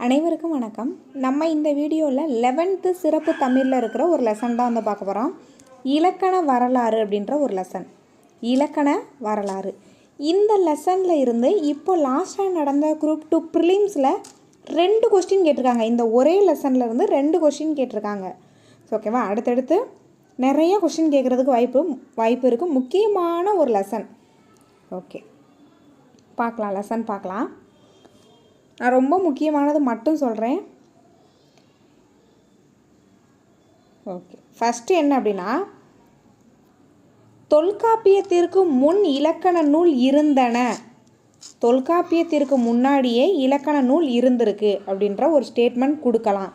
அனைவருக்கும் வணக்கம். நம்ம இந்த வீடியோவில் 11th சிறப்பு தமிழில் இருக்கிற ஒரு லெசன் தான் வந்து பார்க்க போகிறோம். இலக்கண வரலாறு அப்படின்ற ஒரு லெசன். இலக்கண வரலாறு இந்த லெசனில் இருந்து இப்போ லாஸ்ட்டாக நடந்த குரூப் 2 ப்ரிலிம்ஸில் 2 கொஸ்டின் கேட்டிருக்காங்க. இந்த ஒரே லெசனில் இருந்து 2 கொஸ்டின் கேட்டிருக்காங்க. ஓகேவா? அடுத்தடுத்து நிறைய கொஸ்டின் கேட்குறதுக்கு வாய்ப்பு இருக்குது. முக்கியமான ஒரு லெசன். ஓகே, பார்க்கலாம், லெசன் பார்க்கலாம். நான் ரொம்ப முக்கியமானது மட்டும் சொல்கிறேன். ஓகே, ஃபஸ்ட்டு என்ன அப்படின்னா, தொல்காப்பியத்திற்கு முன் இலக்கண நூல் இருந்தன, தொல்காப்பியத்திற்கு முன்னாடியே இலக்கண நூல் இருந்திருக்கு அப்படின்ற ஒரு ஸ்டேட்மெண்ட் கொடுக்கலாம்.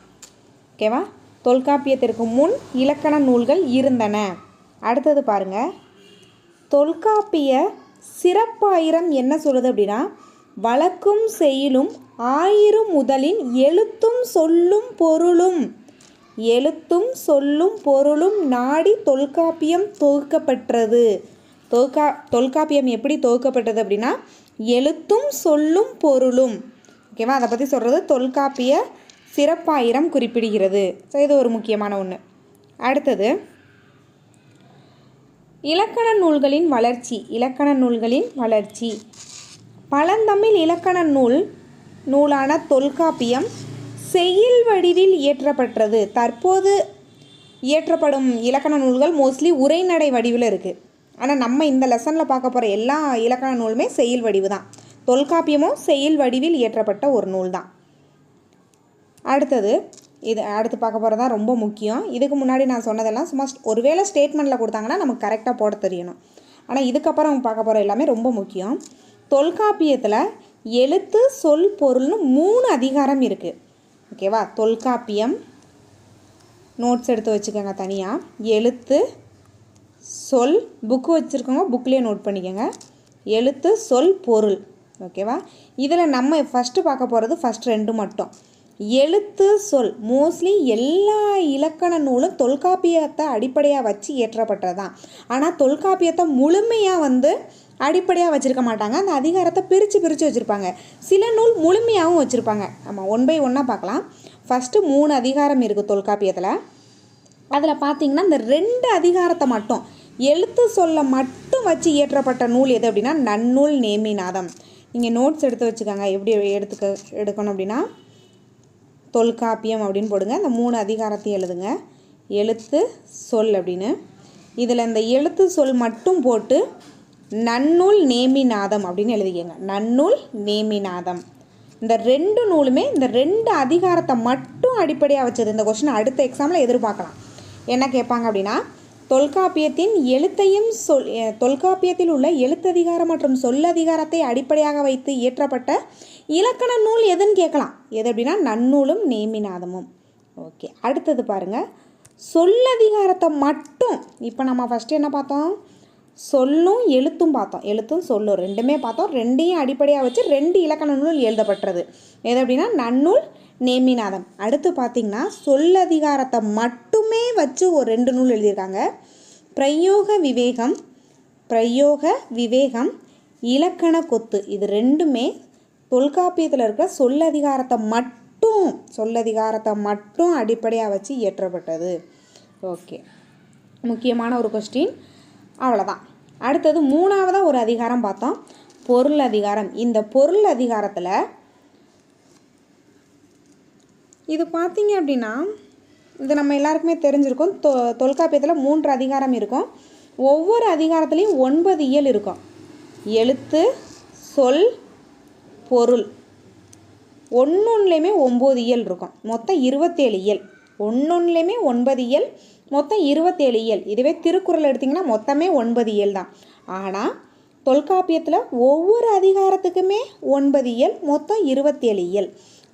ஓகேவா? தொல்காப்பியத்திற்கு முன் இலக்கண நூல்கள் இருந்தன. அடுத்தது பாருங்கள், தொல்காப்பிய சிறப்பாயிரம் என்ன சொல்லுது அப்படின்னா, வழக்கும் செய்யுளும் ஆயிரும் முதலின் எழுத்தும் சொல்லும் பொருளும் நாடி தொல்காப்பியம் தொகுக்கப்பெற்றது. தொல்காப்பியம் எப்படி தொகுக்கப்பட்டது அப்படின்னா, எழுத்தும் சொல்லும் பொருளும். ஓகேவா? அதை பற்றி சொல்கிறது தொல்காப்பிய சிறப்பாயிரம் குறிப்பிடுகிறது. ஸோ இது ஒரு முக்கியமான ஒன்று. அடுத்தது இலக்கண நூல்களின் வளர்ச்சி. பழந்தமிழ் இலக்கண நூலான தொல்காப்பியம் செய்யுள் வடிவில் இயற்றப்பட்டது. தற்போது இயற்றப்படும் இலக்கண நூல்கள் மோஸ்ட்லி உரைநடை வடிவில் இருக்குது. ஆனால் நம்ம இந்த லெசனில் பார்க்க போகிற எல்லா இலக்கண நூலுமே செய்யுள் வடிவு தான். தொல்காப்பியமும் செய்யுள் வடிவில் இயற்றப்பட்ட ஒரு நூல் தான். அடுத்து பார்க்க போகிறது தான் ரொம்ப முக்கியம். இதுக்கு முன்னாடி நான் சொன்னதெல்லாம் சும்மா ஒருவேளை ஸ்டேட்மெண்ட்டில் கொடுத்தாங்கன்னா நமக்கு கரெக்டாக போட தெரியணும். ஆனால் இதுக்கப்புறம் அவங்க பார்க்க போகிற எல்லாமே ரொம்ப முக்கியம். தொல்காப்பியத்தில் எழுத்து சொல் பொருள்னு 3 அதிகாரம் இருக்குது. ஓகேவா? தொல்காப்பியம் நோட்ஸ் எடுத்து வச்சுக்கோங்க தனியாக. எழுத்து சொல், புக்கு வச்சுருக்கோங்க, புக்லேயே நோட் பண்ணிக்கோங்க. எழுத்து சொல் பொருள். ஓகேவா? இதில் நம்ம ஃபஸ்ட்டு பார்க்க போகிறது ஃபஸ்ட் 2 மட்டும். எழுத்து சொல் மோஸ்ட்லி எல்லா இலக்கண நூலும் தொல்காப்பியத்தை அடிப்படையாக வச்சு இயற்றப்பட்டது தான். ஆனால் தொல்காப்பியத்தை முழுமையாக அடிப்படையாக வச்சுருக்க மாட்டாங்க. அந்த அதிகாரத்தை பிரித்து வச்சுருப்பாங்க. சில நூல் முழுமையாகவும் வச்சுருப்பாங்க. நம்ம 1 by 1 பார்க்கலாம். ஃபஸ்ட்டு 3 அதிகாரம் இருக்குது தொல்காப்பியத்தில். அதில் பார்த்திங்கன்னா இந்த 2 அதிகாரத்தை மட்டும் எழுத்து சொல்ல மட்டும் வச்சு இயற்றப்பட்ட நூல் எது அப்படின்னா நன்னூல் நேமிநாதம். நீங்கள் நோட்ஸ் எடுத்து வச்சுக்கோங்க. எப்படி எடுக்கணும் அப்படின்னா, தொல்காப்பியம் அப்படின்னு போடுங்க. இந்த 3 அதிகாரத்தையும் எழுதுங்க. எழுத்து சொல் அப்படின்னு. இதில் இந்த எழுத்து சொல் மட்டும் போட்டு நன்னூல் நேமிநாதம் அப்படின்னு எழுதிக்கங்க. நன்னூல் நேமிநாதம். இந்த 2 நூலுமே இந்த 2 அதிகாரத்தை மட்டும் அடிப்படையாக வச்சது. இந்த கொஸ்டின் அடுத்த எக்ஸாமில் எதிர்பார்க்கலாம். என்ன கேட்பாங்க அப்படின்னா, தொல்காப்பியத்தில் உள்ள எழுத்ததிகாரம் மற்றும் சொல்லதிகாரத்தை அடிப்படையாக வைத்து இயற்றப்பட்ட இலக்கண நூல் எதுன்னு கேட்கலாம். எது அப்படின்னா நன்னூலும் நேமிநாதமும். ஓகே, அடுத்தது பாருங்கள், சொல்லதிகாரத்தை மட்டும். இப்போ நம்ம ஃபஸ்ட்டு என்ன பார்த்தோம்? சொல்லும் எழுத்தும் பார்த்தோம். எழுத்தும் சொல்லும் ரெண்டுமே பார்த்தோம். 2ஐயும் அடிப்படையாக வச்சு 2 இலக்கண நூல் எழுதப்பட்டது. எது அப்படின்னா நன்னூல் நேமிநாதம். அடுத்து பார்த்திங்கன்னா சொல்லதிகாரத்தை மட்டுமே வச்சு ஒரு 2 நூல் எழுதியிருக்காங்க. பிரயோக விவேகம் இலக்கண கொத்து. இது 2மே தொல்காப்பியத்தில் இருக்கிற சொல்லதிகாரத்தை மட்டும் அடிப்படையாக வச்சு இயற்றப்பட்டது. ஓகே, முக்கியமான ஒரு கொஸ்டின். அவ்வளோதான். அடுத்தது 3ஆவதாக ஒரு அதிகாரம் பார்த்தோம், பொருள் அதிகாரம். இந்த பொருள் அதிகாரத்தில் இது பார்த்தீங்க அப்படின்னா, இது நம்ம எல்லாருக்குமே தெரிஞ்சிருக்கும். தொல்காப்பியத்தில் 3 அதிகாரம் இருக்கும். ஒவ்வொரு அதிகாரத்துலேயும் 9 இயல் இருக்கும். எழுத்து சொல் பொருள் ஒன்னொன்றுலேயுமே 9 இயல் இருக்கும். மொத்தம் 27 இயல். ஒன்னொன்றுலேயுமே 9 இயல், மொத்தம் 27 இயல். இதுவே திருக்குறள் எடுத்திங்கன்னா மொத்தமே 9 இயல் தான். ஆனால் தொல்காப்பியத்தில் ஒவ்வொரு அதிகாரத்துக்குமே 9 இயல், மொத்தம் 27 இயல்.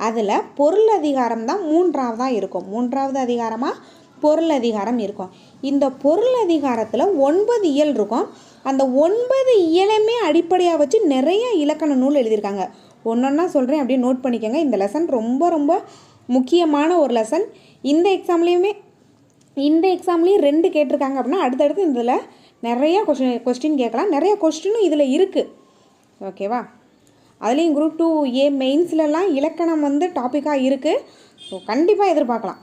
அதில் பொருள் அதிகாரம் தான் 3ஆவதாக இருக்கும். 3ஆவது அதிகாரமாக பொருள் அதிகாரம் இருக்கும். இந்த பொருள் அதிகாரத்தில் 9 இயல் இருக்கும். அந்த 9 இயலுமே அடிப்படையாக வச்சு நிறைய இலக்கண நூல் எழுதியிருக்காங்க. ஒன்றொன்னா சொல்கிறேன், அப்படியே நோட் பண்ணிக்கோங்க. இந்த லெசன் ரொம்ப ரொம்ப முக்கியமான ஒரு லெசன். இந்த எக்ஸாம்லேயும் 2 கேட்டிருக்காங்க அப்படின்னா அடுத்தடுத்து இதில் நிறையா கொஸ்டின் கேட்கலாம். நிறைய கொஸ்டினும் இதில் இருக்குது. ஓகேவா? அதுலேயும் குரூப் 2A மெயின்ஸ்லலாம் இலக்கணம் வந்து டாப்பிக்காக இருக்குது. ஸோ கண்டிப்பாக எதிர்பார்க்கலாம்.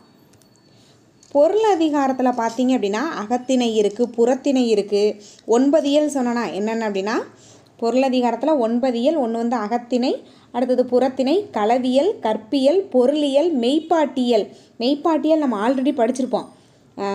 பொருள் அதிகாரத்தில் பார்த்தீங்க அப்படின்னா அகத்திணை இருக்குது, புறத்திணை இருக்குது. 9 இயல் சொன்னோன்னா என்னென்ன அப்படின்னா பொருள் அதிகாரத்தில் 9 இயல். ஒன்று வந்து அகத்திணை, அடுத்தது புறத்திணை, களவியல், கற்பியல், பொருளியல், மெய்ப்பாட்டியல். மெய்ப்பாட்டியல் நம்ம ஆல்ரெடி படிச்சிருப்போம்.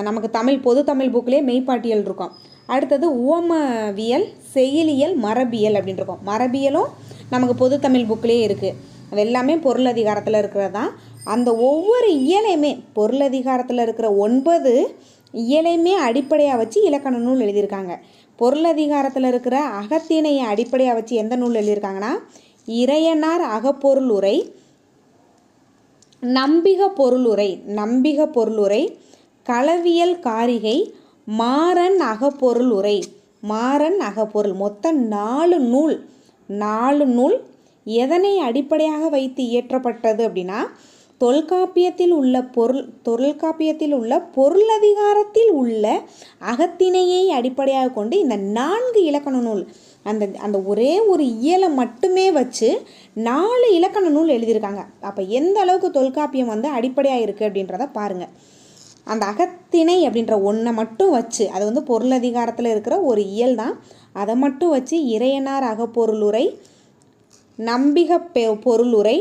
நமக்கு பொது தமிழ் புக்கிலே மெய்ப்பாட்டியல் இருக்கும். அடுத்தது உவமவியல், செயலியல், மரபியல் அப்படின்னு இருக்கும். மரபியலும் நமக்கு பொது தமிழ் புக்கிலே இருக்குது. அது எல்லாமே பொருள் அதிகாரத்தில் இருக்கிறது தான். அந்த ஒவ்வொரு இயலையுமே பொருள் அதிகாரத்தில் இருக்கிற 9 இயலையுமே அடிப்படையாக வச்சு இலக்கண நூல் எழுதியிருக்காங்க. பொருள் அதிகாரத்தில் இருக்கிற அகத்திணையை அடிப்படையாக வச்சு எந்த நூல் எழுதியிருக்காங்கன்னா இறையனார் அகப்பொருள் உரை, நம்பிக பொருளுரை, களவியல் காரிகை, மாறன் அகப்பொருள் உரை. மொத்தம் 4 நூல் எதனை அடிப்படையாக வைத்து இயற்றப்பட்டது அப்படின்னா தொல்காப்பியத்தில் உள்ள பொருளதிகாரத்தில் உள்ள அகத்திணையை அடிப்படையாக கொண்டு இந்த 4 இலக்கண நூல் அந்த ஒரே ஒரு இயலை மட்டுமே வச்சு 4 இலக்கண நூல் எழுதியிருக்காங்க. அப்போ எந்த அளவுக்கு தொல்காப்பியம் வந்து அடிப்படையாக இருக்குது அப்படின்றத பாருங்கள். அந்த அகத்திணை அப்படின்ற ஒன்றை மட்டும் வச்சு, அது வந்து பொருளதிகாரத்தில் இருக்கிற ஒரு இயல் தான், அதை மட்டும் வச்சு இறையனார் அகப்பொருளுரை, நம்பிக அகப்பொருளுரை,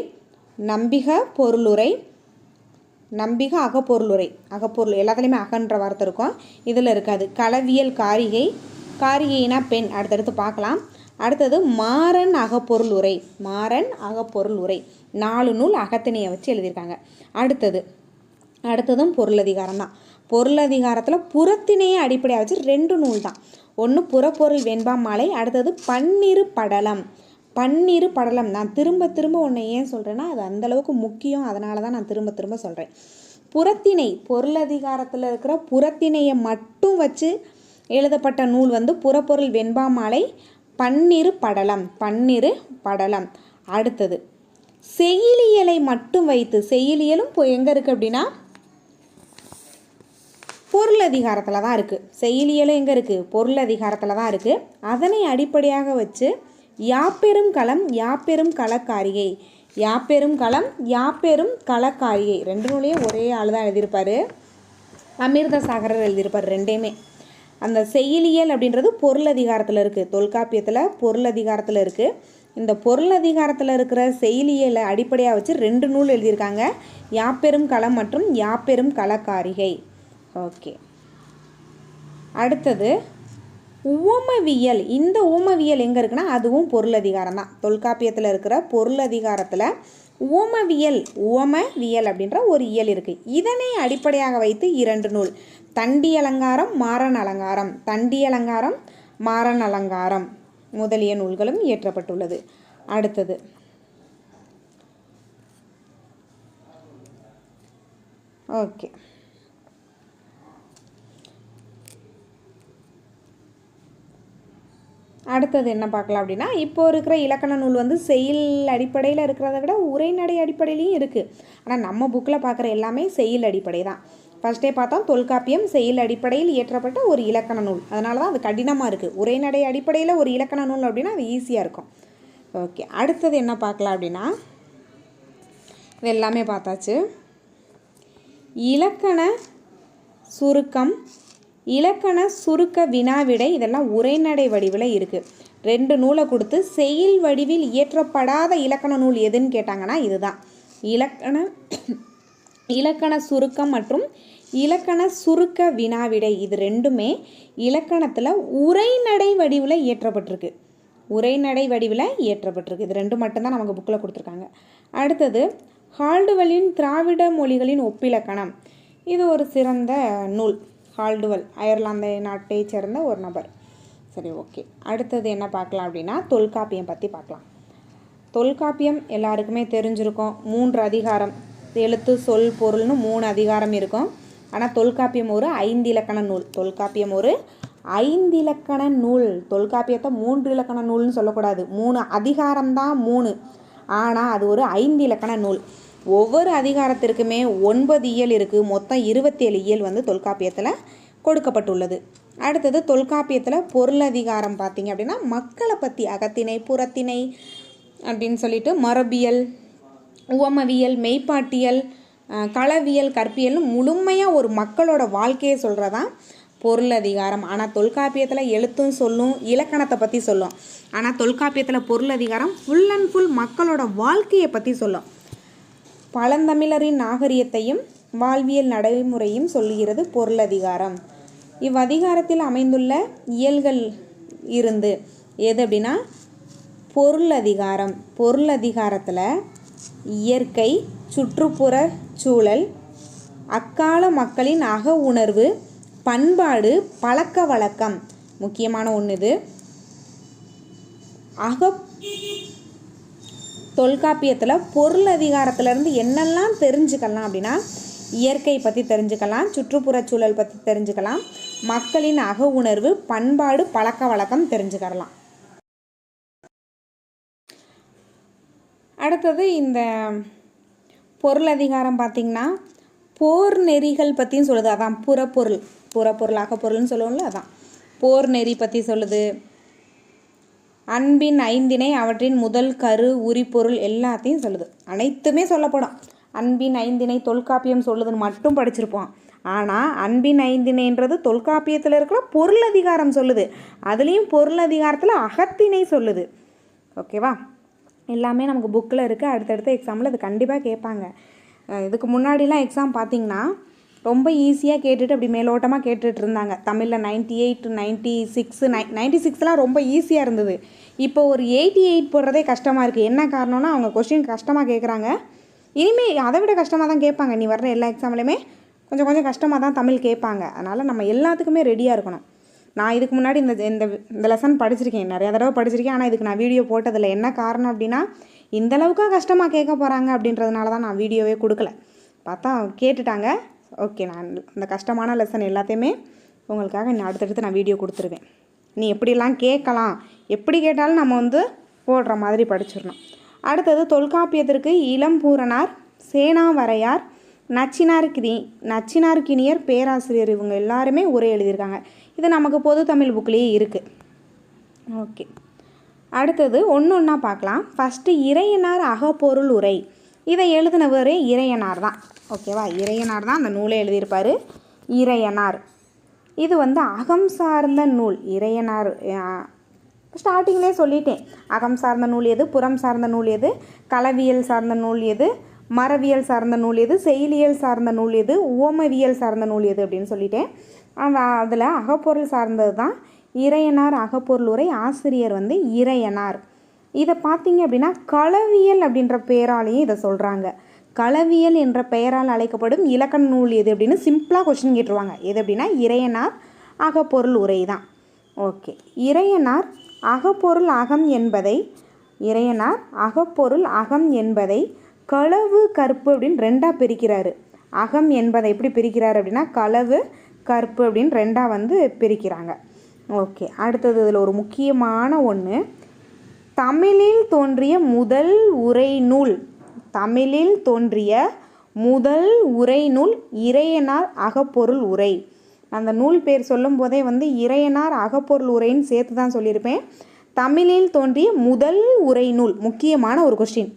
எல்லாத்துலேயுமே அகன்ற வார்த்தை இருக்கும், இதில் இருக்காது. களவியல் காரிகைனா பெண், அடுத்தடுத்து பார்க்கலாம். அடுத்தது மாறன் அகப்பொருளுரை, 4 நூல் அகத்திணையை வச்சு எழுதியிருக்காங்க. அடுத்ததும் பொருளதிகாரம் தான். பொருளதிகாரத்தில் புறத்திணையை அடிப்படையாக வச்சு 2 நூல் தான். ஒன்று புறப்பொருள் வெண்பா மாலை, அடுத்தது பன்னிரு படலம். நான் திரும்ப ஒன்று ஏன் சொல்கிறேன்னா அது அந்தளவுக்கு முக்கியம், அதனால தான் நான் திரும்ப சொல்கிறேன். புறத்திணை, பொருளதிகாரத்தில் இருக்கிற புறத்திணையை மட்டும் வச்சு எழுதப்பட்ட நூல் வந்து புறப்பொருள் வெண்பா மாலை, பன்னிரு படலம். அடுத்தது செயலியலை மட்டும் வைத்து, செயலியலும் இப்போ எங்கே இருக்குது அப்படின்னா பொருளதிகாரத்தில் தான் இருக்குது. செயலியலும் எங்கே இருக்குது? பொருளதிகாரத்தில் தான் இருக்குது. அதனை அடிப்படையாக வச்சு யாப்பெரும் களக்காரிகை, 2 நூலையும் ஒரே ஆள் தான் எழுதியிருப்பார். அமிர்தசாகரர் எழுதியிருப்பார் 2மே. அந்த செயலியல் அப்படின்றது பொருளதிகாரத்தில் இருக்குது, தொல்காப்பியத்தில் பொருளதிகாரத்தில் இருக்குது. இந்த பொருளதிகாரத்தில் இருக்கிற செயலியலை அடிப்படையாக வச்சு 2 நூல் எழுதியிருக்காங்க, யாப்பெரும் களம் மற்றும் யாப்பெரும் களக்காரிகை. ஓகே, அடுத்தது உவமவியல். இந்த உவமவியல் எங்கே இருக்குன்னா அதுவும் பொருளதிகாரம் தான். தொல்காப்பியத்தில் இருக்கிற பொருளதிகாரத்தில் உவமவியல் அப்படின்ற ஒரு இயல் இருக்குது. இதனை அடிப்படையாக வைத்து 2 நூல், தண்டி அலங்காரம், மாறன் அலங்காரம் முதலிய நூல்களும் இயற்றப்பட்டுள்ளது. அடுத்தது ஓகே, அடுத்தது என்ன பார்க்கலாம் அப்படின்னா இப்போ இருக்கிற இலக்கண நூல் வந்து செயல் அடிப்படையில் இருக்கிறத விட உரைநடை அடிப்படையிலையும் இருக்குது. ஆனால் நம்ம புக்கில் பார்க்குற எல்லாமே செயல் அடிப்படை தான். ஃபஸ்ட்டே பார்த்தோம் தொல்காப்பியம் செயல் அடிப்படையில் இயற்றப்பட்ட ஒரு இலக்கண நூல், அதனால தான் அது கடினமாக இருக்குது. உரைநடை அடிப்படையில் ஒரு இலக்கண நூல் அப்படின்னா அது ஈஸியாக இருக்கும். ஓகே, அடுத்தது என்ன பார்க்கலாம் அப்படின்னா இது எல்லாமே பார்த்தாச்சு. இலக்கண சுருக்க வினாவிடை இதெல்லாம் உரைநடை வடிவில் இருக்குது. 2 நூலை கொடுத்து செயல் வடிவில் இயற்றப்படாத இலக்கண நூல் எதுன்னு கேட்டாங்கன்னா இதுதான். இலக்கண சுருக்கம் மற்றும் இலக்கண சுருக்க வினாவிடை, இது 2மே இலக்கணத்தில் உரைநடை வடிவில் இயற்றப்பட்டிருக்கு. இது 2 மட்டும்தான் நமக்கு புக்கில் கொடுத்துருக்காங்க. அடுத்தது ஹால்டுவலின் திராவிட மொழிகளின் ஒப்பிலக்கணம், இது ஒரு சிறந்த நூல். ஹால்டுவல் அயர்லாந்து நாட்டை சேர்ந்த ஒரு நபர். சரி, ஓகே, அடுத்தது என்ன பார்க்கலாம் அப்படின்னா தொல்காப்பியம் பற்றி பார்க்கலாம். தொல்காப்பியம் எல்லாருக்குமே தெரிஞ்சிருக்கும். 3 அதிகாரம், எழுத்து சொல் பொருள்னு 3 அதிகாரம் இருக்கும். ஆனால் தொல்காப்பியம் ஒரு 5 இலக்கண நூல். தொல்காப்பியத்தை 3 இலக்கண நூல்னு சொல்லக்கூடாது. 3 அதிகாரம்தான் 3, ஆனால் அது ஒரு 5 இலக்கண நூல். ஒவ்வொரு அதிகாரத்திற்குமே 9 இயல் இருக்குது. மொத்தம் 27 இயல் வந்து தொல்காப்பியத்தில் கொடுக்கப்பட்டுள்ளது. அடுத்தது தொல்காப்பியத்தில் பொருளதிகாரம் பார்த்திங்க அப்படின்னா மக்களை பற்றி அகத்திணை, புறத்திணை, அப்படின்னு சொல்லிட்டு மரபியல், உவமவியல், மெய்ப்பாட்டியல், களவியல், கற்பியல்னு முழுமையாக ஒரு மக்களோட வாழ்க்கையை சொல்கிறதான் பொருள் அதிகாரம். ஆனால் தொல்காப்பியத்தில் எழுத்தும் சொல்லும், இலக்கணத்தை பற்றி சொல்லும். ஆனால் தொல்காப்பியத்தில் பொருள் அதிகாரம் ஃபுல் அண்ட் ஃபுல் மக்களோட வாழ்க்கையை பற்றி சொல்லும். பழந்தமிழரின் நாகரிகத்தையும் வாழ்வியல் நடைமுறையும் சொல்லுகிறது பொருள் அதிகாரம். இவ்வதிகாரத்தில் அமைந்துள்ள இயல்கள் இருந்து எது அப்படின்னா பொருள் அதிகாரம். பொருள் அதிகாரத்தில் இயற்கை, சுற்றுப்புற சூழல், அக்கால மக்களின் அக உணர்வு, பண்பாடு, பழக்க வழக்கம் முக்கியமான ஒன்று. இது தொல்காப்பியத்தில் பொருள் அதிகாரத்திலேருந்து என்னெல்லாம் தெரிஞ்சுக்கலாம் அப்படின்னா இயற்கை பற்றி தெரிஞ்சுக்கலாம், சுற்றுப்புற சூழல் பற்றி தெரிஞ்சுக்கலாம், மக்களின் அக உணர்வு, பண்பாடு, பழக்க வழக்கம் தெரிஞ்சுக்கலாம். அடுத்தது இந்த பொருள் அதிகாரம் பார்த்திங்கன்னா போர் நெறிகள் பற்றியும் சொல்லுது. அதான் புறப்பொருள், புறப்பொருள் அகப்பொருள்னு சொல்லுவோம்ல, அதான் போர் நெறி பற்றி சொல்லுது. அன்பின் ஐந்தினை, அவற்றின் முதல் கரு, உரிப்பொருள் எல்லாத்தையும் சொல்லுது. அனைத்துமே சொல்லப்படும். அன்பின் ஐந்தினை தொல்காப்பியம் சொல்லுதுன்னு மட்டும் படிச்சிருப்போம். ஆனால் அன்பின் ஐந்தினைன்றது தொல்காப்பியத்தில் இருக்கிற பொருள் அதிகாரம் சொல்லுது. அதுலேயும் பொருள் அதிகாரத்தில் அகத்தினை சொல்லுது. ஓகேவா? எல்லாமே நமக்கு புக்கில் இருக்குது. அடுத்தடுத்த எக்ஸாமில் அது கண்டிப்பாக கேட்பாங்க. இதுக்கு முன்னாடிலாம் எக்ஸாம் பார்த்திங்கன்னா ரொம்ப ஈஸியாக கேட்டுட்டு அப்படி மேலோட்டமாக கேட்டுட்டு இருந்தாங்க. தமிழில் 98, 96, 96லாம் ரொம்ப ஈஸியாக இருந்தது. இப்போ ஒரு 88 போடுறதே கஷ்டமாக இருக்குது. என்ன காரணம்னா அவங்க கொஸ்டின் கஷ்டமாக கேட்குறாங்க. இனிமேல் அதை விட கஷ்டமாக தான் கேட்பாங்க. நீ வர்ற எல்லா எக்ஸாம்லையுமே கொஞ்சம் கொஞ்சம் கஷ்டமாக தான் தமிழ் கேட்பாங்க. அதனால் நம்ம எல்லாத்துக்குமே ரெடியாக இருக்கணும். நான் இதுக்கு முன்னாடி இந்த லெசன் படிச்சிருக்கேன், நிறையா தடவை படிச்சிருக்கேன். ஆனால் இதுக்கு நான் வீடியோ போட்டதில்லை. என்ன காரணம் அப்படின்னா இந்தளவுக்காக கஷ்டமாக கேட்க போகிறாங்க அப்படின்றதுனால தான் நான் வீடியோவே கொடுக்கல. பார்த்தா கேட்டுட்டாங்க. ஓகே, நான் இந்த கஷ்டமான லெசன் எல்லாத்தையுமே உங்களுக்காக அடுத்தடுத்து நான் வீடியோ கொடுத்துருவேன். நீ எப்படிலாம் கேட்கலாம், எப்படி கேட்டாலும் நம்ம போடுற மாதிரி படிச்சிடணும். அடுத்தது தொல்காப்பியத்திற்கு இளம்பூரணார், சேனாவரையார், நச்சினார்க்கினியர், பேராசிரியர் இவங்க எல்லாருமே உரை எழுதியிருக்காங்க. இது நமக்கு பொது தமிழ் புக்லேயே இருக்குது. ஓகே, அடுத்தது ஒன்று ஒன்றா பார்க்கலாம். ஃபஸ்ட்டு இறையனார் அகப்பொருள் உரை. இதை எழுதினவரே இறையனார் தான். ஓகேவா? இறையனார் தான் அந்த நூலை எழுதியிருப்பார். இறையனார் இது அகம் சார்ந்த நூல். இறையனார் ஸ்டார்டிங்லேயே சொல்லிட்டேன். அகம் சார்ந்த நூல் எது, புறம் சார்ந்த நூல் எது, களவியல் சார்ந்த நூல் எது, மரபியல் சார்ந்த நூல் எது, செயலியல் சார்ந்த நூல் எது, உவமவியல் சார்ந்த நூல் எது அப்படின்னு சொல்லிட்டேன். அதில் அகப்பொருள் சார்ந்தது தான் இறையனார் அகப்பொருள் உரை. ஆசிரியர் இறையனார். இதை பார்த்தீங்க அப்படின்னா களவியல் அப்படின்ற பெயராலையும் இதை சொல்கிறாங்க. களவியல் என்ற பெயரால் அழைக்கப்படும் இலக்கண நூல் எது அப்படின்னு சிம்பிளாக கொஸ்டின் கேட்டுருவாங்க. எது அப்படின்னா இறையனார் அகப்பொருள் உரை தான். ஓகே, இறையனார் அகப்பொருள் அகம் என்பதை களவு கற்பு அப்படின்னு ரெண்டாக பிரிக்கிறாரு. அகம் என்பதை எப்படி பிரிக்கிறாரு அப்படின்னா களவு கற்பு அப்படின்னு ரெண்டாக பிரிக்கிறாங்க. ஓகே, அடுத்தது இதில் ஒரு முக்கியமான ஒன்று, தமிழில் தோன்றிய முதல் உரைநூல் இறையனார் அகப்பொருள் உரை. அந்த நூல் பேர் சொல்லும் போதே இறையனார் அகப்பொருள் உரைன்னு சேர்த்து தான் சொல்லியிருப்பேன். தமிழில் தோன்றிய முதல் உரைநூல், முக்கியமான ஒரு கொஸ்டின்.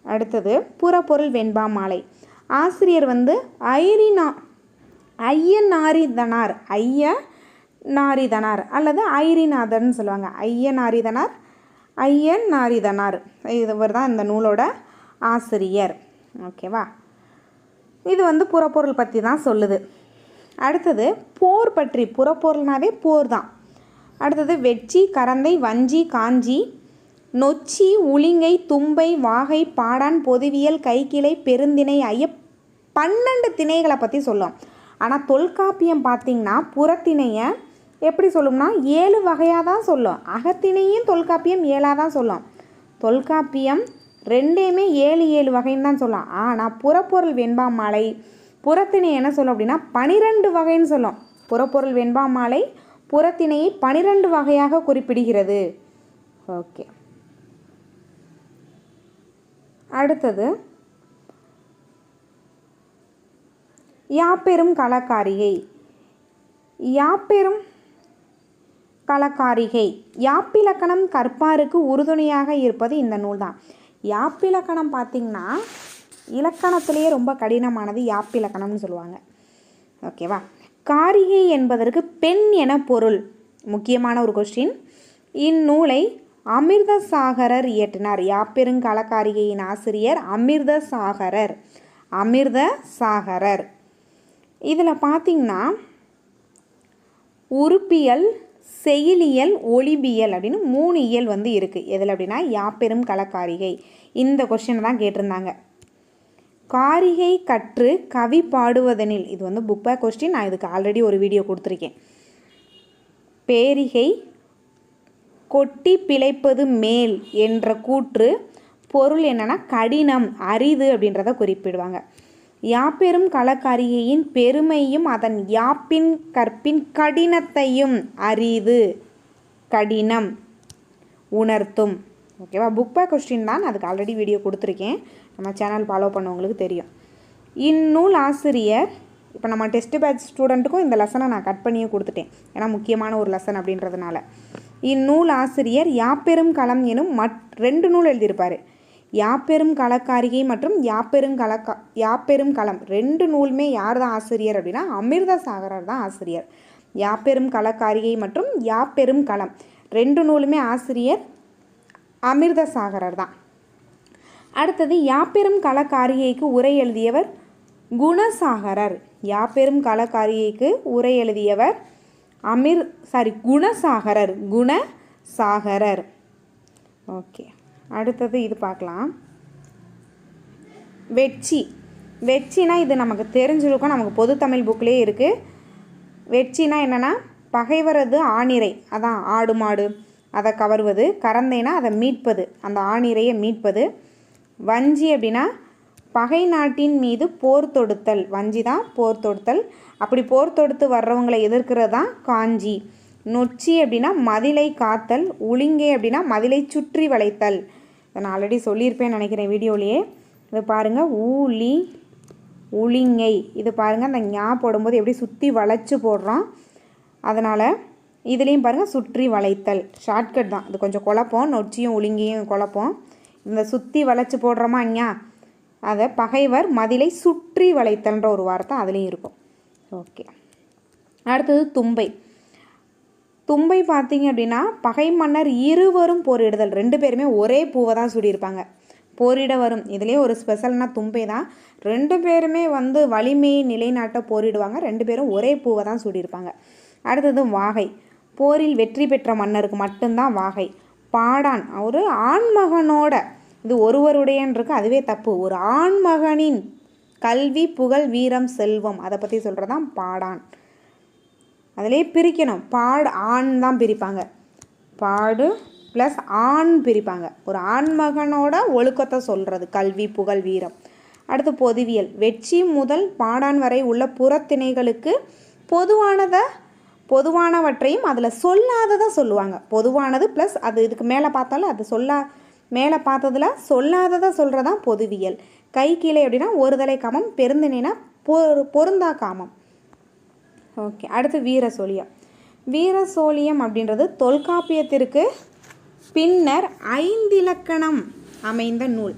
அடுத்தது புறப்பொருள் வெண்பா மாலை. ஆசிரியர் ஐயனாரிதனார் அல்லது ஐரிநாதர்னு சொல்லுவாங்க. ஐயனாரிதனார் இவர் தான் இந்த நூலோட ஆசிரியர். ஓகேவா? இது புறப்பொருள் பற்றி தான் சொல்லுது. அடுத்தது போர் பற்றி. புறப்பொருள்னாவே போர் தான். அடுத்தது வெட்சி, கரந்தை, வஞ்சி, காஞ்சி, நொச்சி, உளிங்கை, தும்பை, வாகை, பாடான், பொதுவியல், கைக்கிளை, பெருந்திணை, 12 திணைகளை பற்றி சொல்லும். ஆனால் தொல்காப்பியம் பார்த்திங்கன்னா புறத்திணையை எப்படி சொல்லும்னா 7 வகையாக தான் சொல்லும். அகத்திணையும் தொல்காப்பியம் 7ஆக தான் சொல்லும். தொல்காப்பியம் ரெண்டையுமே 7 வகைன்னு தான் சொல்லும். ஆனால் புறப்பொருள் வெண்பா மாலை புறத்திணை என்ன சொல்லும் அப்படின்னா 12 வகைன்னு சொல்லும். புறப்பொருள் வெண்பா மாலை புறத்திணையை 12 வகையாக குறிப்பிடுகிறது. ஓகே, அடுத்தது யாப்பெரும் களக்காரிகை. யாப்பெரும் கலக்காரிகை. யாப்பிலக்கணம் கற்பாருக்கு உறுதுணையாக இருப்பது இந்த நூல் தான். யாப்பிலக்கணம் பார்த்திங்கன்னா இலக்கணத்திலேயே ரொம்ப கடினமானது யாப்பிலக்கணம்னு சொல்லுவாங்க. ஓகேவா? காரிகை என்பதற்கு பெண் என பொருள். முக்கியமான ஒரு கொஸ்டின். இந்நூலை அமிர்தசாகரர் இயற்றினார். யாப்பெருங்கலக்காரிகையின் ஆசிரியர் அமிர்தசாகரர். அமிர்தசாகரர். இதில் பார்த்திங்கன்னா உறுப்பியல், செயலியல், ஒளிபியல் அப்படின்னு 3 இயல் வந்து இருக்குது. எதில் அப்படின்னா யாப்பெரும் கலக்காரிகை. இந்த கொஸ்டின் தான் கேட்டிருந்தாங்க. காரிகை கற்று கவி பாடுவதனில், இது வந்து புக் பேக் கொஸ்டின், நான் இதுக்கு ஆல்ரெடி ஒரு வீடியோ கொடுத்துருக்கேன். பேரிகை கொட்டி பிழைப்பது மேல் என்ற கூற்று பொருள் என்னன்னா கடினம், அரிது அப்படின்றத குறிப்பிடுவாங்க. யாப்பெரும் கலக்காரிகையின் பெருமையும் அதன் யாப்பின் கற்பின் கடினத்தையும் அரிது, கடினம் உணர்த்தும். ஓகேவா? புக் பேக் கொஸ்டின் தான், அதுக்கு ஆல்ரெடி வீடியோ கொடுத்துருக்கேன். நம்ம சேனல் ஃபாலோ பண்ணவங்களுக்கு தெரியும். இந்நூல் ஆசிரியர், இப்போ நம்ம டெஸ்ட் பேட்ச் ஸ்டூடெண்ட்டுக்கும் இந்த லெசனை நான் கட் பண்ணியே கொடுத்துட்டேன், ஏன்னா முக்கியமான ஒரு லெசன் அப்படின்றதுனால. இந்நூல் ஆசிரியர் யாப்பெரும் களம் எனும் 2 நூல் எழுதியிருப்பார். யாப்பெரும் கலக்காரிகை மற்றும் யாப்பெரும் களம் 2 நூலுமே யார் தான் ஆசிரியர் அப்படின்னா அமிர்தசாகரர் தான் ஆசிரியர். யாப்பெரும் கலக்காரிகை மற்றும் யாப்பெரும் களம் 2 நூலுமே ஆசிரியர் அமிர்தசாகரர் தான். அடுத்தது யாப்பெரும் கலக்காரிகைக்கு உரை எழுதியவர் குணசாகரர். யாப்பெரும் கலக்காரிகைக்கு உரை எழுதியவர் குணசாகரர். குணசாகரர். ஓகே, அடுத்தது இது பார்க்கலாம். வெட்சி. வெட்சினா இது நமக்கு தெரிஞ்சிருக்கும், நமக்கு பொது தமிழ் புக்லேயே இருக்குது. வெட்சினா என்னென்னா பகைவரது ஆணிரை, அதான் ஆடு மாடு அதை கவர்வது. கரந்தைனா அதை மீட்பது, அந்த ஆணிரையை மீட்பது. வஞ்சி அப்படின்னா பகை நாட்டின் மீது போர் தொடுத்தல். வஞ்சி தான் போர் தொடுத்தல். அப்படி போர் தொடுத்து வர்றவங்களை எதிர்க்கிறது தான் காஞ்சி. நொச்சி அப்படின்னா மதிலை காத்தல். உளிங்கை அப்படின்னா மதிலை சுற்றி வளைத்தல். இதை நான் ஆல்ரெடி சொல்லியிருப்பேன்னு நினைக்கிறேன் வீடியோலேயே. இது பாருங்கள், ஊழி உளிங்கை. இது பாருங்கள், அந்த ஞா போடும்போது எப்படி சுற்றி வளைச்சு போடுறோம், அதனால் இதுலேயும் பாருங்கள் சுற்றி வளைத்தல். ஷார்ட்கட் தான், இது கொஞ்சம் குழப்பம். நொச்சியும் உளிங்கையும் குழப்பம். இந்த சுற்றி வளைச்சு போடுறோமா ஞா, அதை பகைவர் மதிலை சுற்றி வளைத்தல்ன்ற ஒரு வார்த்தை அதுலேயும் இருக்கும். ஓகே, அடுத்தது தும்பை. தும்பை பார்த்திங்க அப்படின்னா பகை மன்னர் இருவரும் போரிடுதல். 2 பேருமே ஒரே பூவை தான் சூடியிருப்பாங்க. போரிட வரும், இதுலேயே ஒரு ஸ்பெஷல்னா தும்பை தான். 2 பேருமே வந்து வலிமையை நிலைநாட்ட போரிடுவாங்க. 2 பேரும் ஒரே பூவை தான் சூடியிருப்பாங்க. அடுத்தது வாகை. போரில் வெற்றி பெற்ற மன்னருக்கு மட்டும்தான் வாகை. பாடான், ஒரு ஆண்மகனோட, இது ஒருவருடையன்னு இருக்கு, அதுவே தப்பு. ஒரு ஆண்மகனின் கல்வி புகழ் வீரம் செல்வம் அதை பற்றி சொல்கிறதான் பாடான். அதிலே பிரிக்கணும், ஆண் தான் பிரிப்பாங்க. பாடு ப்ளஸ் ஆண் பிரிப்பாங்க. ஒரு ஆண்மகனோட ஒழுக்கத்தை சொல்கிறது கல்வி புகழ் வீரம். அடுத்து பொதுவியல். வெட்சி முதல் பாடான் வரை உள்ள புறத்திணைகளுக்கு பொதுவானவற்றையும் அதில் சொல்லாததை சொல்லுவாங்க. பொதுவானது ப்ளஸ் அது இதுக்கு மேலே பார்த்தாலும் அது மேலே பார்த்ததில் சொல்லாததை சொல்கிறதான் பொதுவியல். கை கீழே அப்படின்னா ஒருதலை காமம், பெருந்திணைனா பொருந்தா காமம். ஓகே, அடுத்து வீரசோழியம். வீரசோழியம் அப்படின்றது தொல்காப்பியத்திற்கு பின்னர் 5 இலக்கணம் அமைந்த நூல்.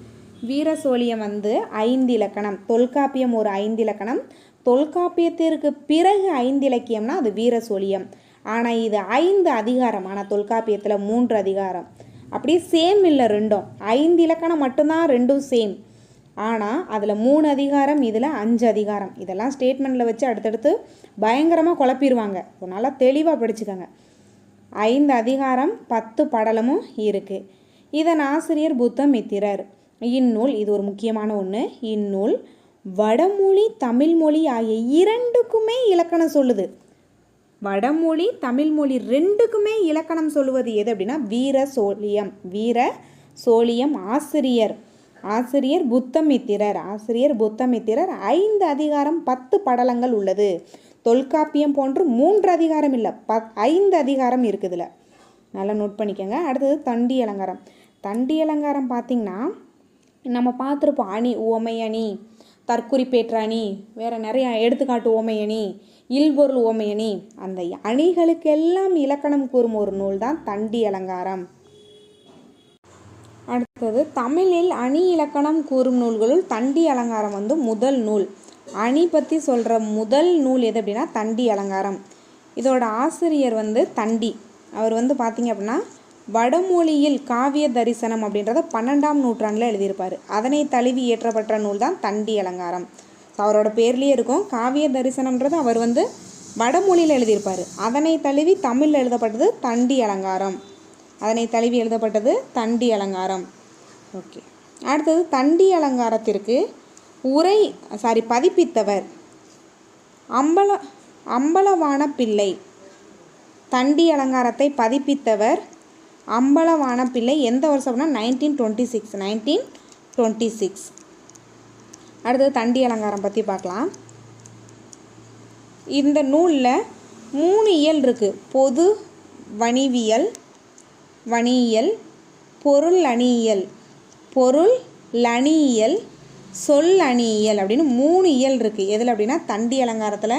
வீரசோழியம் வந்து 5 இலக்கணம். தொல்காப்பியம் ஒரு 5 இலக்கணம். தொல்காப்பியத்திற்கு பிறகு 5 இலக்கியம்னா அது வீரசோழியம். ஆனால் இது 5 அதிகாரம். ஆனால் தொல்காப்பியத்தில் 3 அதிகாரம். அப்படியே சேம் இல்லை ரெண்டும். 5 இலக்கணம் மட்டும்தான், ரெண்டும் சேம். ஆனால் அதில் 3 அதிகாரம், இதில் 5 அதிகாரம். இதெல்லாம் ஸ்டேட்மெண்ட்டில் வச்சு அடுத்தடுத்து பயங்கரமாக குழப்பிடுவாங்க. நல்லா தெளிவாக படிச்சுக்கோங்க. 5 அதிகாரம் 10 படலமும் இருக்குது. இதன் ஆசிரியர் புத்தமித்திரர். இந்நூல், இது ஒரு முக்கியமான ஒன்று, இந்நூல் வடமொழி தமிழ்மொழி ஆகிய 2க்குமே இலக்கணம் சொல்லுது. வடமொழி தமிழ்மொழி 2க்குமே இலக்கணம் சொல்லுவது எது அப்படின்னா வீரசோழியம். வீரசோழியம் ஆசிரியர் புத்தமித்திரர். 5 அதிகாரம் 10 படலங்கள் உள்ளது. தொல்காப்பியம் போன்று 3 அதிகாரம் இல்லை, 5 அதிகாரம் இருக்குதுல. நல்லா நோட் பண்ணிக்கோங்க. அடுத்தது தண்டி அலங்காரம். தண்டி அலங்காரம் பார்த்திங்கன்னா நம்ம பார்த்துருப்போம். அணி, உவமை அணி, தற்குறிப்பேற்ற அணி, வேறு நிறையா எடுத்துக்காட்டு உவமை அணி, இல்பொருள் உவமையணி. அந்த அணிகளுக்கெல்லாம் இலக்கணம் கூறும் ஒரு நூல் தான் தண்டி அலங்காரம். அடுத்தது தமிழில் அணி இலக்கணம் கூறும் நூல்களுள் தண்டி அலங்காரம் வந்து முதல் நூல். அணி பற்றி சொல்கிற முதல் நூல் எது அப்படின்னா தண்டி அலங்காரம். இதோட ஆசிரியர் வந்து தண்டி. அவர் வந்து பார்த்திங்க அப்படின்னா வடமொழியில் காவிய தரிசனம் அப்படின்றத 12ஆம் நூற்றாண்டில் எழுதியிருப்பார். அதனை தழுவி இயற்றப்பட்ட நூல் தான் தண்டி அலங்காரம். அவரோட பேர்லேயே இருக்கும் காவிய தரிசனம்ன்றது அவர் வந்து வடமொழியில் எழுதியிருப்பார். அதனை தழுவி தமிழில் எழுதப்பட்டது தண்டி அலங்காரம். அதனை தழுவி எழுதப்பட்டது தண்டி அலங்காரம். ஓகே, அடுத்தது தண்டி அலங்காரத்திற்கு பதிப்பித்தவர் அம்பலவான பிள்ளை. தண்டி அலங்காரத்தை பதிப்பித்தவர் அம்பலவான பிள்ளை. எந்த வருஷம் அப்படின்னா 1926. அடுத்தது தண்டி அலங்காரம் பற்றி பார்க்கலாம். இந்த நூலில் 3 இயல் இருக்குது. பொது வணிவியல், பொருள் அணியியல், சொல் அணியியல் அப்படின்னு 3 இயல் இருக்குது. எதில் அப்படின்னா தண்டி அலங்காரத்தில்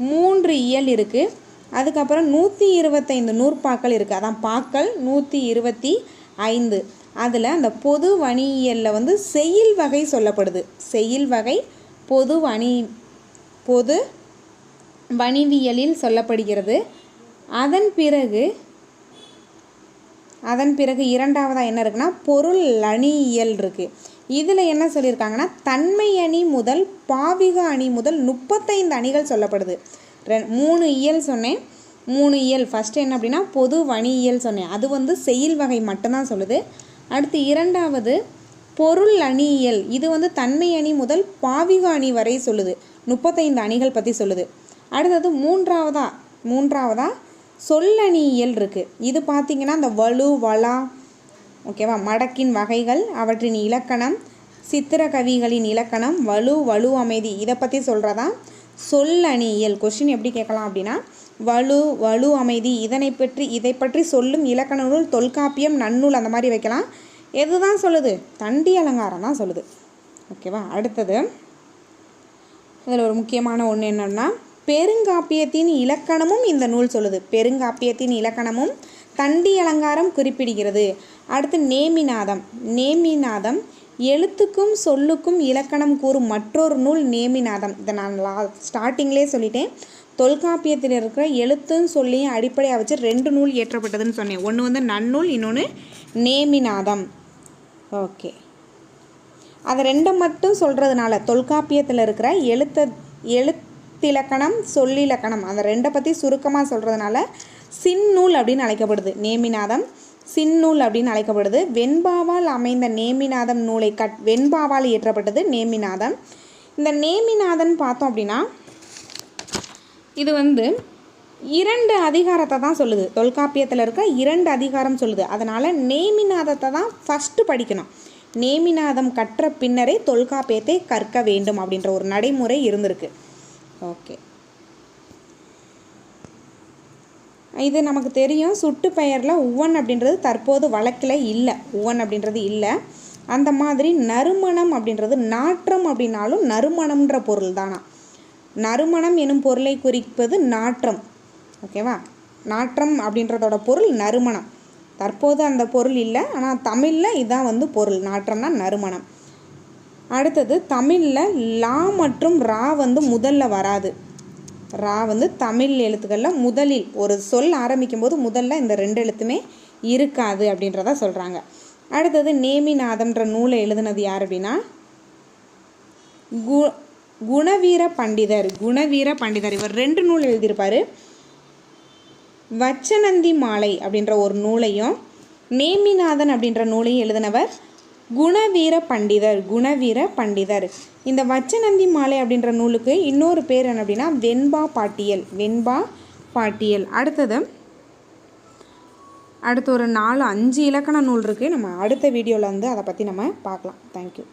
3 இயல் இருக்குது. அதுக்கப்புறம் 125 நூற்பாக்கள் இருக்குது. அதான் பாக்கள் 125. அதில் அந்த பொது வணியியலில் வந்து செய்யுள் வகை சொல்லப்படுது. செய்யுள் வகை பொது வணிவியலில் சொல்லப்படுகிறது. அதன் பிறகு இரண்டாவதாக என்ன இருக்குன்னா பொருள் அணியியல் இருக்குது. இதில் என்ன சொல்லியிருக்காங்கன்னா தன்மை அணி முதல் பாவிக அணி முதல் 35 அணிகள் சொல்லப்படுது. 3 இயல் சொன்னேன். 3 இயல் ஃபஸ்ட்டு என்ன அப்படின்னா பொது வணியியல் சொன்னேன். அது வந்து செய்யுள் வகை மட்டும்தான் சொல்லுது. அடுத்து இரண்டாவது பொருள் அணியியல். இது வந்து தன்மை அணி முதல் பாவிக அணி வரை சொல்லுது. 35 அணிகள் பற்றி சொல்லுது. அடுத்தது மூன்றாவதா சொல்லணியியல் இருக்குது. இது பார்த்திங்கன்னா இந்த வலு வளா ஓகேவா மடக்கின் வகைகள், அவற்றின் இலக்கணம், சித்திர கவிகளின் இலக்கணம், வலு அமைதி இதை பற்றி சொல்கிறதான் சொல்லணியியல். கொஸ்டின் எப்படி கேட்கலாம் அப்படின்னா வலு அமைதி இதை பற்றி சொல்லும் இலக்கண நூல் தொல்காப்பியம், நன்னூல் அந்த மாதிரி வைக்கலாம். எது தான் சொல்லுது? தண்டி அலங்காரம் தான் சொல்லுது. ஓகேவா. அடுத்தது இதில் ஒரு முக்கியமான ஒன்று என்னென்னா பெருங்காப்பியத்தின் இலக்கணமும் இந்த நூல் சொல்லுது. பெருங்காப்பியத்தின் இலக்கணமும் தண்டி அலங்காரம் குறிப்பிடுகிறது. அடுத்து நேமிநாதம் எழுத்துக்கும் சொல்லுக்கும் இலக்கணம் கூறும் மற்றொரு நூல் நேமிநாதம். இதை நான் ஸ்டார்டிங்லேயே சொல்லிட்டேன். தொல்காப்பியத்தில் இருக்கிற எழுத்தும் சொல்லியும் அடிப்படையாக வச்சு 2 நூல் இயற்றப்பட்டதுன்னு சொன்னேன். ஒன்று வந்து நன்னூல், இன்னொன்று நேமிநாதம். ஓகே, அதை 2 மட்டும் சொல்கிறதுனால தொல்காப்பியத்தில் இருக்கிற எழுத்திலக்கணம் சொல்லிலக்கணம் அந்த 2 பற்றி சுருக்கமாக சொல்கிறதுனால சின்னூல் அப்படின்னு அழைக்கப்படுது. நேமிநாதம் சின்னூல் அப்படின்னு அழைக்கப்படுது. வெண்பாவால் அமைந்த நேமிநாதம் நூலை வெண்பாவால் இயற்றப்பட்டது நேமிநாதம். இந்த நேமிநாதன் பார்த்தோம் அப்படின்னா இது வந்து 2 அதிகாரத்தை தான் சொல்லுது. தொல்காப்பியத்தில் இருக்க 2 அதிகாரம் சொல்லுது. அதனால் நேமிநாதத்தை தான் ஃபஸ்ட்டு படிக்கணும். நேமிநாதம் கற்ற பின்னரே தொல்காப்பியத்தை கற்க வேண்டும் அப்படின்ற ஒரு நடைமுறை இருந்திருக்கு. ஓகே, இது நமக்கு தெரியும். சுட்டு பெயரில் உவன் அப்படின்றது தற்போது வழக்கில் இல்லை. உவன் அப்படின்றது இல்லை. அந்த மாதிரி நறுமணம் அப்படின்றது நாற்றம் அப்படின்னாலும் நறுமணம்ன்ற பொருள் தானா. நறுமணம் எனும் பொருளை குறிப்பது நாற்றம். ஓகேவா. நாற்றம் அப்படின்றதோட பொருள் நறுமணம். தற்போது அந்த பொருள் இல்லை. ஆனால் தமிழில் இதான் வந்து பொருள். நாற்றம்னா நறுமணம். அடுத்தது தமிழில் லா மற்றும் ரா வந்து முதல்ல வராது. ரா வந்து தமிழ் எழுத்துக்களில் முதலில் ஒரு சொல் ஆரம்பிக்கும் போது முதல்ல இந்த 2 எழுத்துமே இருக்காது அப்படின்றத சொல்கிறாங்க. அடுத்தது நேமிநாதம்ன்ற நூலை எழுதுனது யார் அப்படின்னா குணவீர பண்டிதர். இவர் 2 நூல் எழுதியிருப்பார். வச்சனந்தி மாலை அப்படின்ற ஒரு நூலையும் நேமிநாதன் அப்படின்ற நூலையும் எழுதினவர் குணவீர பண்டிதர். இந்த வச்சனந்தி மாலை அப்படின்ற நூலுக்கு இன்னொரு பேர் என்ன அப்படின்னா வெண்பா பாட்டியல். அடுத்து ஒரு 4-5 இலக்கண நூல் இருக்குது. நம்ம அடுத்த வீடியோவில் வந்து அதை பற்றி நம்ம பார்க்கலாம். தேங்க்யூ.